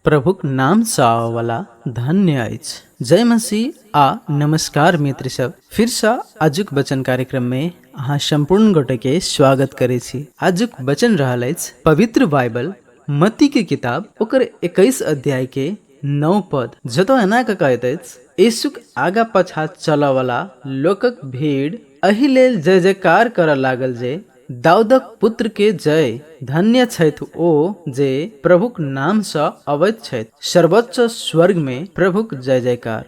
प्रभुक नाम सँ आवला धन्य अछि। जय मसीह आ नमस्कार मित्र सब, फिर सँ आजुक वचन कार्यक्रम में अहाँ संपूर्ण गोटे के स्वागत करे छी। आजुक वचन रहल अछि पवित्र बाइबल मत्ती के किताब ओकर 21 अध्याय के 9 पद, जतऽ एना के कहैत अछि, यीशुक आगा पछा चलऽ वाला लोकक भीड़ एहि लेल जय जयकार करऽ लागल जे दाऊदक पुत्र के जय, धन्य छथि ओ जे प्रभुक नाम सँ अबैत छथि, सर्वोच्च स्वर्ग में प्रभुक जय जयकार।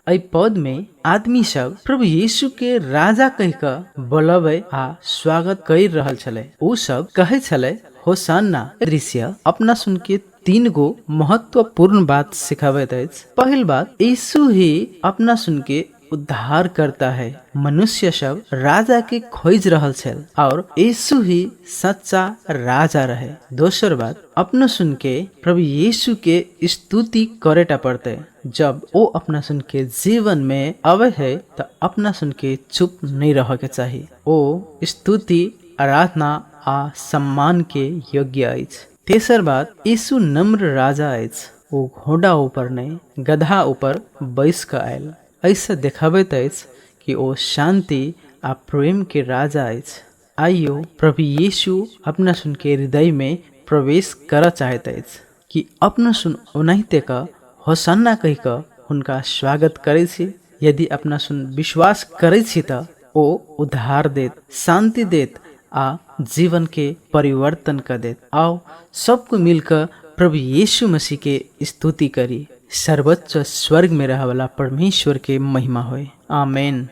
एहि पद में आदमी सब प्रभु यीशु के राजा कहि कऽ बोलबे आ स्वागत कर रहल छले। ओ सब कहे छले, होसाना। दृश्य अपना सुन के 3 गो महत्वपूर्ण बात सिखाबैत अछि। पहिल बात, यीशु ही अपना सुन के उद्धार करता है। मनुष्य सब राजा के खोज रहल छल और यीशु ही सच्चा राजा रहे। दोसर बात, अपना सुन के प्रभु यीशु के स्तुति करेटा पड़ते। जब वो अपना सुन के जीवन में आवे है तो अपना सुन के चुप नहीं रह के चाहिए। वो स्तुति, आराधना आ सम्मान के योग्य अछि। तेसर बात, यीशु नम्र राजा अछि। वो घोड़ा ऊपर नहीं गधा ऊपर बैस के आयल। ऐसा देखाबैत अछि कि ओ शांति आ प्रेम के राजा अछि। आइयो प्रभु यीशु अपना सुन के हृदय में प्रवेश कर चाहत अछि कि अपना सुन ओनाहिते का होसन्ना कहि कऽ हुनका स्वागत करे छी। यदि अपना सुन विश्वास करे छी तऽ ओ उद्धार देत, शांति देत आ जीवन के परिवर्तन कर देत। आओ सबको मिलकर प्रभु यीशु मसीह के स्तुति करी। सर्वोच्च स्वर्ग में रह वाला परमेश्वर के महिमा होए। आमीन।